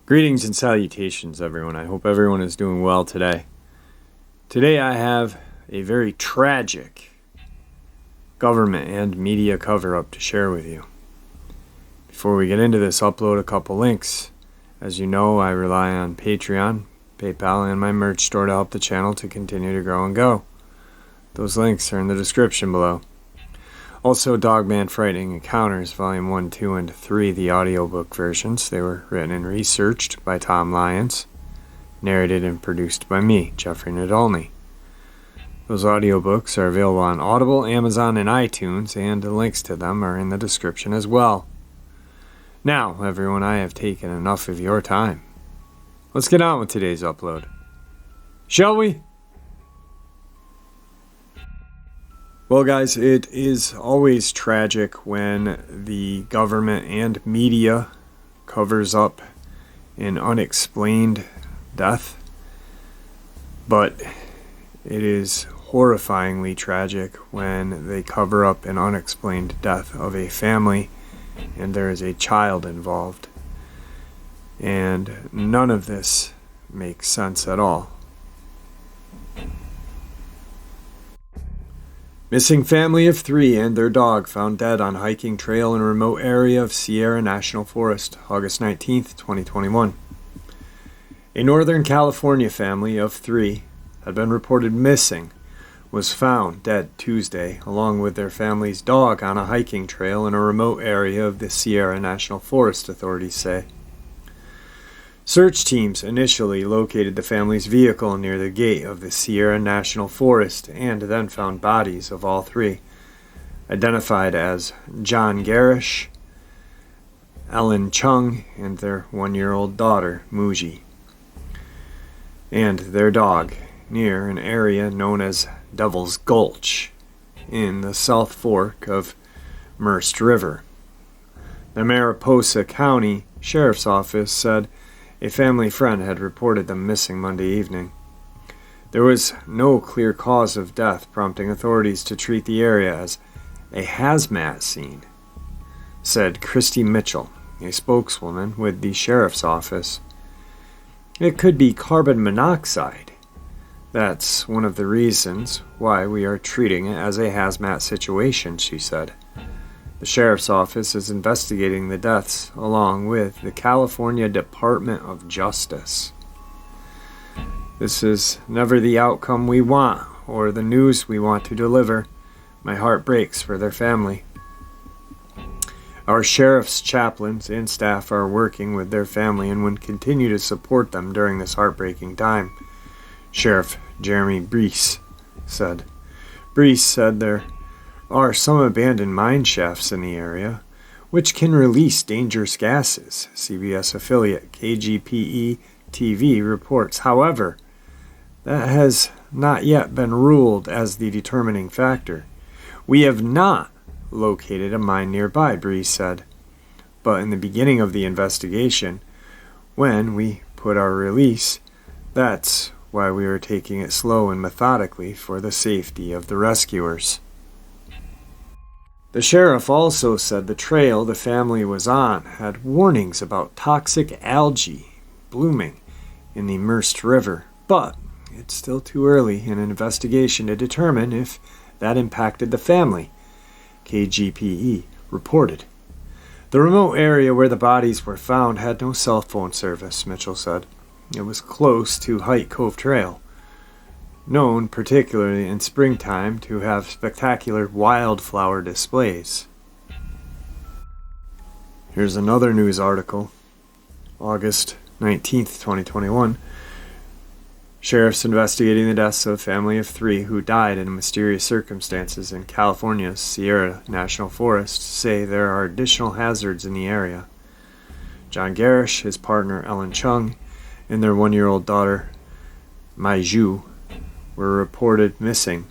Greetings and salutations, everyone. I hope everyone is doing well today. Today I have a very tragic government and media cover-up to share with you. Before we get into this, upload a couple links. As you know, I rely on Patreon, PayPal, and my merch store to help the channel to continue to grow and go. Those links are in the description below. Also, Dogman Frightening Encounters, Volume 1, 2, and 3, the audiobook versions. They were written and researched by Tom Lyons, narrated and produced by me, Jeffrey Nadolny. Those audiobooks are available on Audible, Amazon, and iTunes, and the links to them are in the description as well. Now, everyone, I have taken enough of your time. Let's get on with today's upload. Shall we? Well, guys, it is always tragic when the government and media covers up an unexplained death, but it is horrifyingly tragic when they cover up an unexplained death of a family and there is a child involved. And none of this makes sense at all. Missing family of 3 and their dog found dead on hiking trail in a remote area of Sierra National Forest, August 19, 2021. A Northern California family of 3 had been reported missing, was found dead Tuesday, along with their family's dog on a hiking trail in a remote area of the Sierra National Forest, authorities say. Search teams initially located the family's vehicle near the gate of the Sierra National Forest and then found bodies of all 3, identified as John Garish, Ellen Chung, and their 1-year-old daughter, Muji, and their dog near an area known as Devil's Gulch in the South Fork of Merced River. The Mariposa County Sheriff's Office said a family friend had reported them missing Monday evening. There was no clear cause of death, prompting authorities to treat the area as a hazmat scene, said Christy Mitchell, a spokeswoman with the sheriff's office. It could be carbon monoxide. That's one of the reasons why we are treating it as a hazmat situation, she said. The sheriff's office is investigating the deaths along with the California Department of Justice. This is never the outcome we want or the news we want to deliver. My heart breaks for their family. Our sheriff's chaplains and staff are working with their family and will continue to support them during this heartbreaking time, Sheriff Jeremy Brees said. Brees said there are some abandoned mine shafts in the area, which can release dangerous gases, CBS affiliate KGPE-TV reports. However, that has not yet been ruled as the determining factor. We have not located a mine nearby, Brees said. But in the beginning of the investigation, when we put our release, that's why we are taking it slow and methodically for the safety of the rescuers. The sheriff also said the trail the family was on had warnings about toxic algae blooming in the Merced River, but it's still too early in an investigation to determine if that impacted the family, KGPE reported. The remote area where the bodies were found had no cell phone service, Mitchell said. It was close to Hike Cove Trail, known particularly in springtime to have spectacular wildflower displays. Here's another news article. August 19th, 2021. Sheriffs investigating the deaths of a family of 3 who died in mysterious circumstances in California's Sierra National Forest say there are additional hazards in the area. John Garish, his partner Ellen Chung, and their 1-year-old daughter, Maiju, were reported missing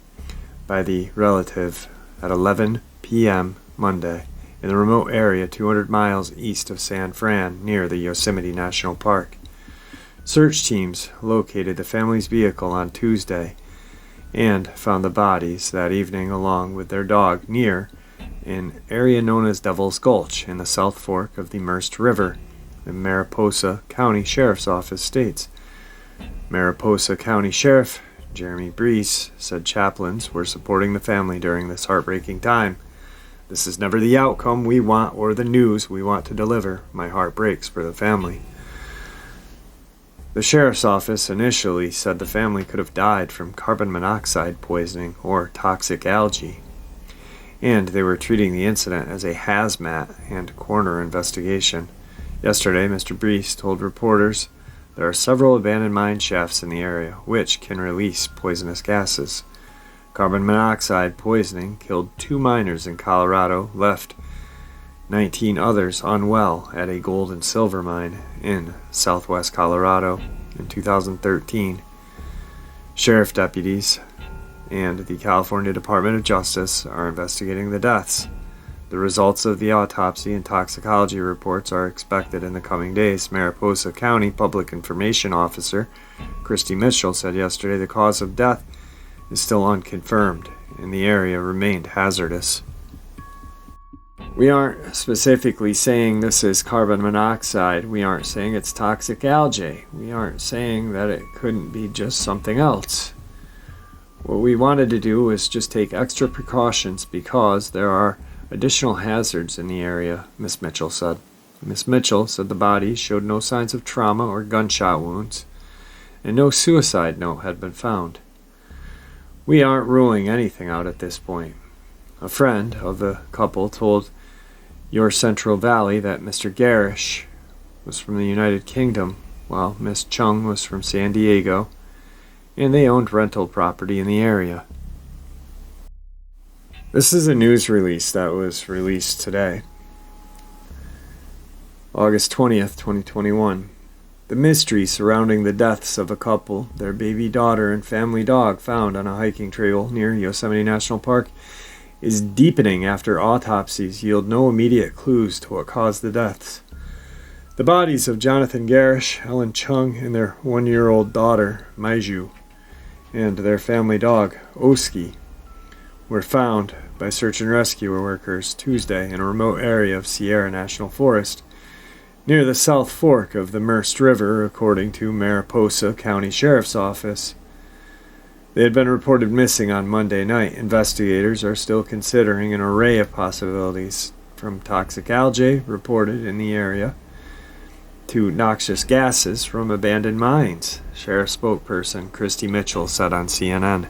by the relative at 11 p.m. Monday in the remote area 200 miles east of San Fran near the Yosemite National Park. Search teams located the family's vehicle on Tuesday and found the bodies that evening along with their dog near an area known as Devil's Gulch in the South Fork of the Merced River, the Mariposa County Sheriff's Office states. Mariposa County Sheriff Jeremy Brees said chaplains were supporting the family during this heartbreaking time. "This is never the outcome we want or the news we want to deliver. My heart breaks for the family." The sheriff's office initially said the family could have died from carbon monoxide poisoning or toxic algae, and they were treating the incident as a hazmat and coroner investigation. Yesterday, Mr. Brees told reporters there are several abandoned mine shafts in the area which can release poisonous gases. Carbon monoxide poisoning killed 2 miners in Colorado, left 19 others unwell at a gold and silver mine in southwest Colorado in 2013. Sheriff deputies and the California Department of Justice are investigating the deaths. The results of the autopsy and toxicology reports are expected in the coming days. Mariposa County Public Information Officer Christy Mitchell said yesterday the cause of death is still unconfirmed and the area remained hazardous. "We aren't specifically saying this is carbon monoxide. We aren't saying it's toxic algae. We aren't saying that it couldn't be just something else. What we wanted to do was just take extra precautions because there are additional hazards in the area," Miss Mitchell said. Miss Mitchell said the bodies showed no signs of trauma or gunshot wounds, and no suicide note had been found. "We aren't ruling anything out at this point." A friend of the couple told Your Central Valley that Mr. Garish was from the United Kingdom, while Miss Chung was from San Diego, and they owned rental property in the area. This is a news release that was released today, August 20th, 2021. The mystery surrounding the deaths of a couple, their baby daughter and family dog found on a hiking trail near Yosemite National Park, is deepening after autopsies yield no immediate clues to what caused the deaths. The bodies of Jonathan Garish, Ellen Chung, and their 1-year-old daughter, Maiju, and their family dog, Oski, were found by search and rescue workers Tuesday in a remote area of Sierra National Forest near the South Fork of the Merced River, according to Mariposa County Sheriff's Office. They had been reported missing on Monday night. Investigators are still considering an array of possibilities, from toxic algae reported in the area to noxious gases from abandoned mines, Sheriff spokesperson Christy Mitchell said on CNN.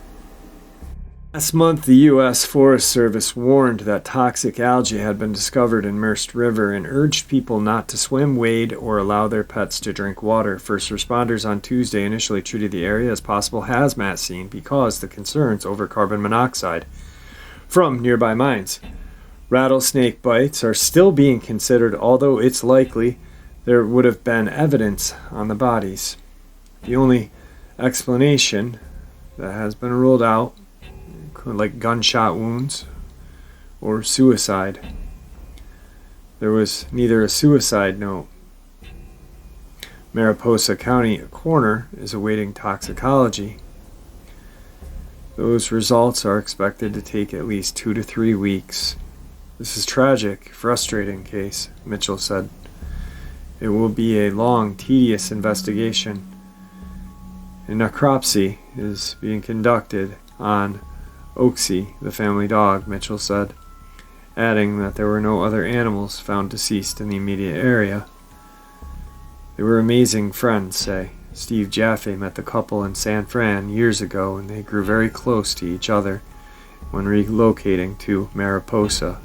Last month, the U.S. Forest Service warned that toxic algae had been discovered in Merced River and urged people not to swim, wade, or allow their pets to drink water. First responders on Tuesday initially treated the area as possible hazmat scene because the concerns over carbon monoxide from nearby mines. Rattlesnake bites are still being considered, although it's likely there would have been evidence on the bodies. The only explanation that has been ruled out, like gunshot wounds or suicide. There was neither a suicide note. Mariposa County coroner is awaiting toxicology. Those results are expected to take at least 2 to 3 weeks. "This is tragic, frustrating case," Mitchell said. "It will be a long, tedious investigation. A necropsy is being conducted on Oxy, the family dog," Mitchell said, adding that there were no other animals found deceased in the immediate area. "They were amazing friends," say. Steve Jaffe met the couple in San Fran years ago, and they grew very close to each other when relocating to Mariposa.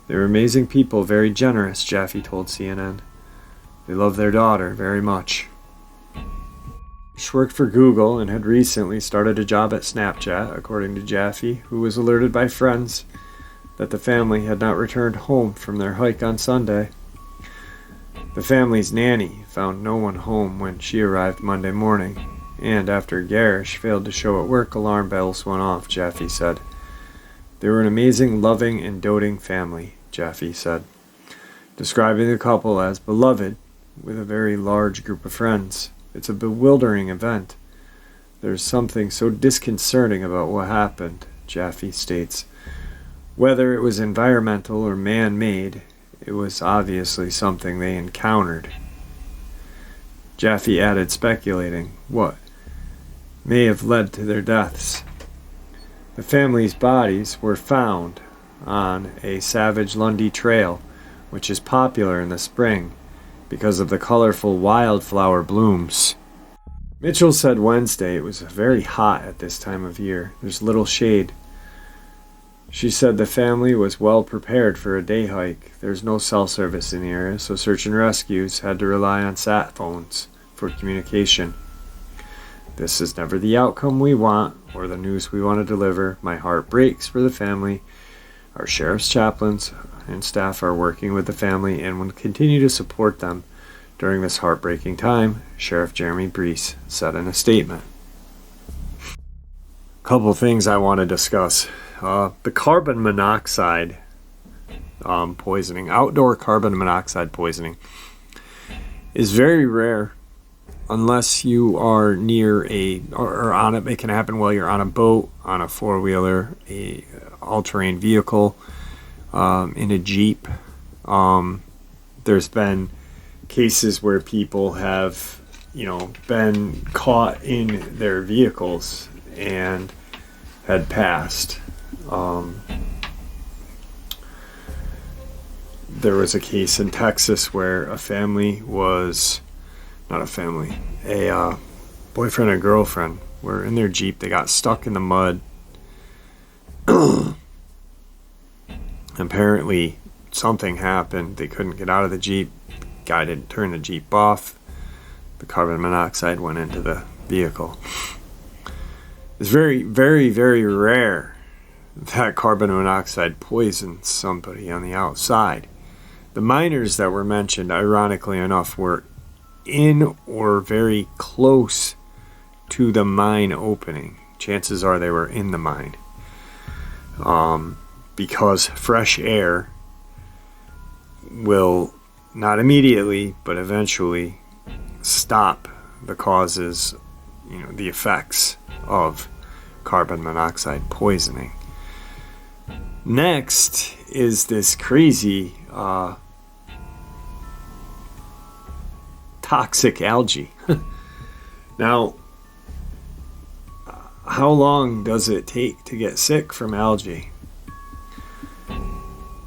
"They were amazing people, very generous," Jaffe told CNN. "They love their daughter very much." She worked for Google and had recently started a job at Snapchat, according to Jaffe, who was alerted by friends that the family had not returned home from their hike on Sunday. The family's nanny found no one home when she arrived Monday morning, and after Garish failed to show at work, alarm bells went off, Jaffe said. "They were an amazing, loving, and doting family," Jaffe said, describing the couple as beloved with a very large group of friends. "It's a bewildering event. There's something so disconcerting about what happened, Jaffe states. Whether it was environmental or man-made, it was obviously something they encountered. Jaffe added, speculating what may have led to their deaths. The family's bodies were found on a Savage Lundy trail, which is popular in the spring because of the colorful wildflower blooms. Mitchell said Wednesday it was very hot at this time of year. There's little shade. She said the family was well prepared for a day hike. There's no cell service in the area, so search and rescues had to rely on sat phones for communication. This is never the outcome we want or the news we want to deliver. My heart breaks for the family. Our sheriff's chaplains and staff are working with the family and will continue to support them during this heartbreaking time, Sheriff Jeremy Brees said in a statement. A couple things I want to discuss. The carbon monoxide poisoning, outdoor carbon monoxide poisoning, is very rare unless you are near or on it. It can happen while you're on a boat, on a four-wheeler, a all-terrain vehicle, in a Jeep. There's been cases where people have, been caught in their vehicles and had passed. There was a case in Texas where a boyfriend and girlfriend were in their Jeep. They got stuck in the mud. Apparently something happened. They couldn't get out of the Jeep. Guy didn't turn the Jeep off. The carbon monoxide went into the vehicle. It's very, very, very rare that carbon monoxide poisons somebody on the outside. The miners that were mentioned, ironically enough, were in or very close to the mine opening. Chances are they were in the mine. Because fresh air will not immediately, but eventually stop the causes, the effects of carbon monoxide poisoning. Next is this crazy toxic algae. Now, how long does it take to get sick from algae?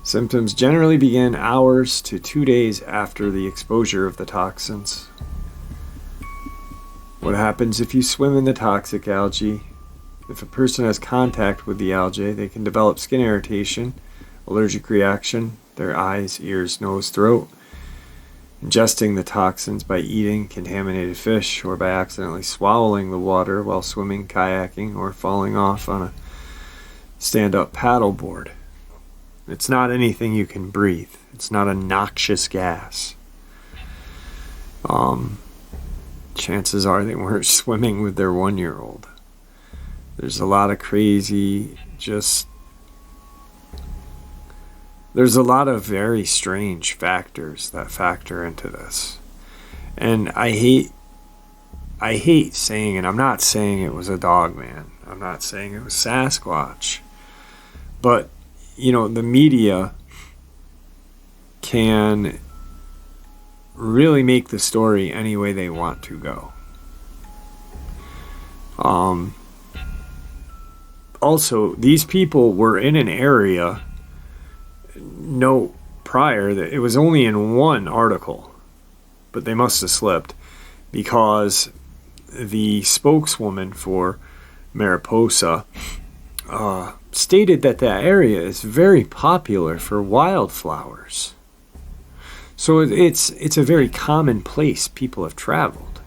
Symptoms generally begin hours to 2 days after the exposure of the toxins. What happens if you swim in the toxic algae? If a person has contact with the algae, they can develop skin irritation, allergic reaction, their eyes, ears, nose, throat. Ingesting the toxins by eating contaminated fish or by accidentally swallowing the water while swimming, kayaking, or falling off on a stand-up paddleboard. It's not anything you can breathe. It's not a noxious gas. Chances are they weren't swimming with their 1-year-old. There's a lot of there's a lot of very strange factors that factor into this. And I hate saying it. I'm not saying it was a Dogman. I'm not saying it was Sasquatch. But, the media can really make the story any way they want to go. Also, these people were in an area, note prior that it was only in one article, but they must have slipped, because the spokeswoman for Mariposa stated that that area is very popular for wildflowers. So it's a very common place people have traveled.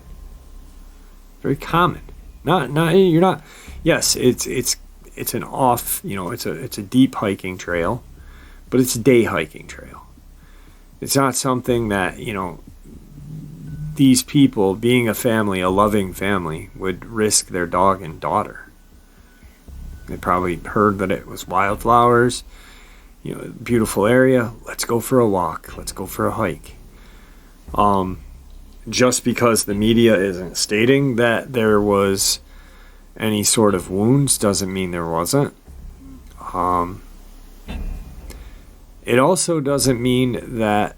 Very common. You're not. Yes, it's an off. It's a deep hiking trail, but it's a day hiking trail. It's not something that these people, being a family, a loving family, would risk their dog and daughter. They probably heard that it was wildflowers, beautiful area. Let's go for a walk. Let's go for a hike. Just because the media isn't stating that there was any sort of wounds doesn't mean there wasn't. It also doesn't mean that,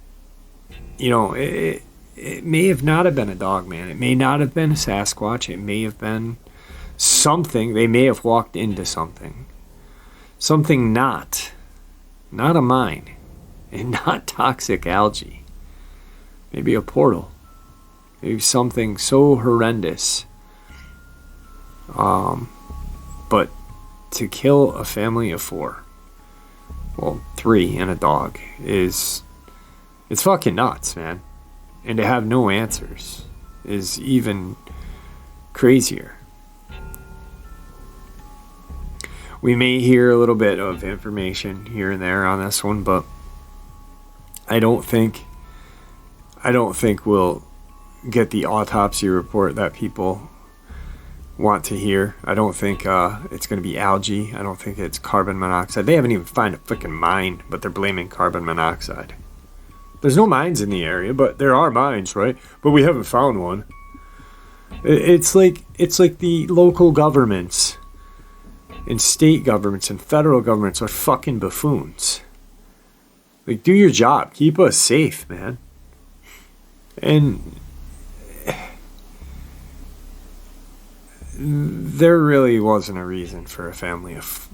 it may have not have been a Dogman. It may not have been a Sasquatch. It may have been something. They may have walked into something. Something not a mine, and not toxic algae. Maybe a portal. Maybe something so horrendous. But to kill a family of 4, well, 3 and a dog, it's fucking nuts, man. And to have no answers is even crazier. We may hear a little bit of information here and there on this one, but I don't think we'll get the autopsy report that people want to hear. I don't think it's going to be algae. I don't think it's carbon monoxide. They haven't even found a freaking mine, but they're blaming carbon monoxide. There's no mines in the area, but there are mines, right? But we haven't found one. It's like the local governments and state governments and federal governments are fucking buffoons. Like, do your job. Keep us safe, man. And there really wasn't a reason for a family of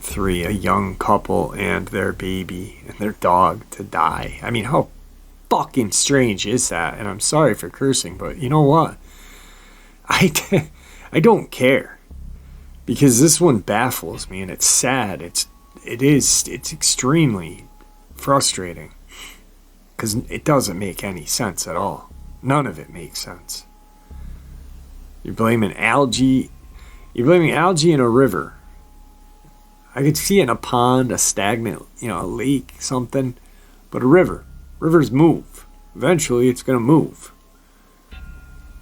3, a young couple and their baby and their dog to die. I mean, how fucking strange is that? And I'm sorry for cursing, but you know what? I don't care. Because this one baffles me, and it's sad. It's extremely frustrating. Because it doesn't make any sense at all. None of it makes sense. You're blaming algae. You're blaming algae in a river. I could see it in a pond, a stagnant, a lake, something. But a river. Rivers move. Eventually, it's going to move.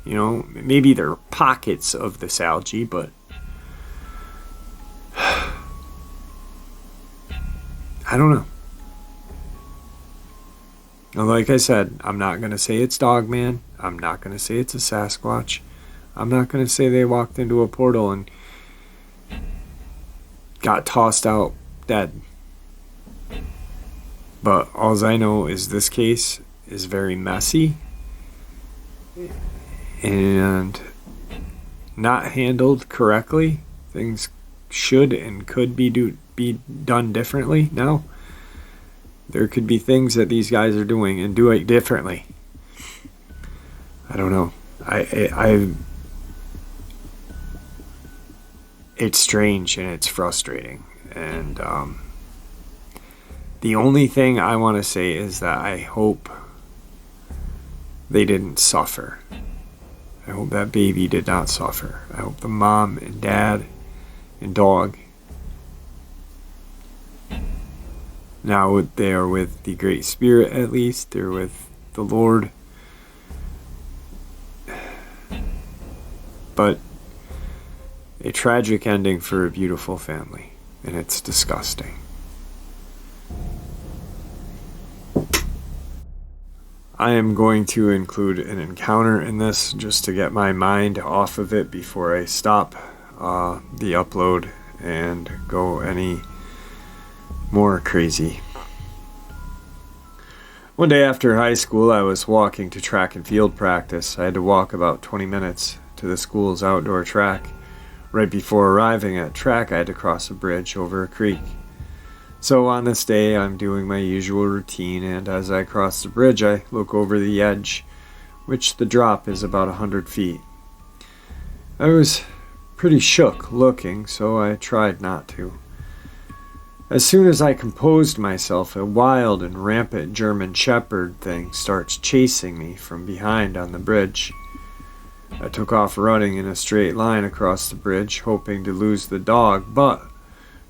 Maybe there are pockets of this algae, but I don't know. Like I said, I'm not going to say it's Dogman. I'm not going to say it's a Sasquatch. I'm not going to say they walked into a portal and got tossed out dead. But all I know is this case is very messy and not handled correctly. Things should and could be done differently now. There could be things that these guys are doing and do it differently. I don't know. It's strange and it's frustrating. And the only thing I want to say is that I hope they didn't suffer. I hope that baby did not suffer. I hope the mom and dad and dog, now they are with the Great Spirit, at least. They're with the Lord. But a tragic ending for a beautiful family. And it's disgusting. I am going to include an encounter in this just to get my mind off of it before I stop the upload and go any more crazy. One day after high school, I was walking to track and field practice. I had to walk about 20 minutes to the school's outdoor track. Right before arriving at track, I had to cross a bridge over a creek. So on this day, I'm doing my usual routine, and as I cross the bridge, I look over the edge, which the drop is about 100 feet. I was pretty shook looking, so I tried not to. As soon as I composed myself, a wild and rampant German Shepherd thing starts chasing me from behind on the bridge. I took off running in a straight line across the bridge, hoping to lose the dog, but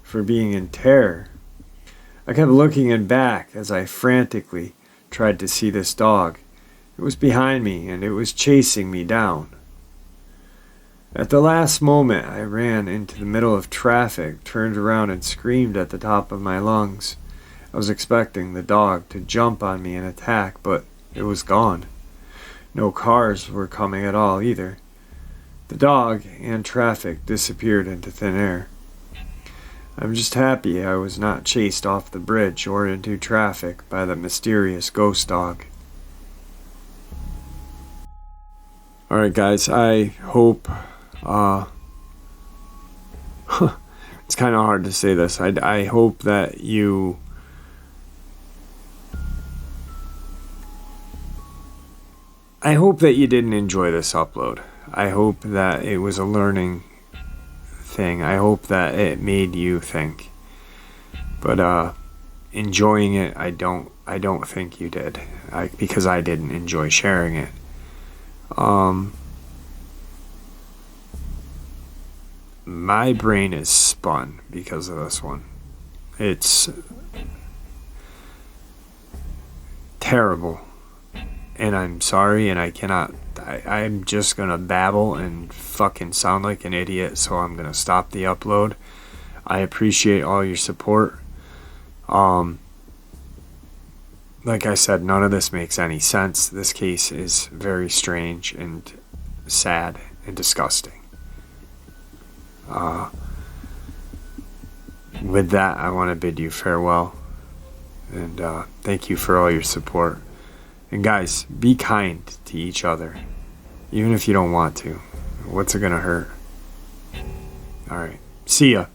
for being in terror, I kept looking in back as I frantically tried to see this dog. It was behind me, and it was chasing me down. At the last moment, I ran into the middle of traffic, turned around, and screamed at the top of my lungs. I was expecting the dog to jump on me and attack, but it was gone. No cars were coming at all either. The dog and traffic disappeared into thin air. I'm just happy I was not chased off the bridge or into traffic by the mysterious ghost dog. Alright guys, I hope, it's kind of hard to say this. I hope that you didn't enjoy this upload. I hope that it was a learning thing. I hope that it made you think. But enjoying it, I don't think you did. Because I didn't enjoy sharing it. My brain is spun because of this one. It's terrible. And I'm sorry, and I'm just gonna babble and fucking sound like an idiot, so I'm gonna stop the upload. I appreciate all your support. Like I said, none of this makes any sense. This case is very strange and sad and disgusting. With that, I want to bid you farewell. And thank you for all your support. And guys, be kind to each other. Even if you don't want to. What's it gonna hurt? Alright. See ya.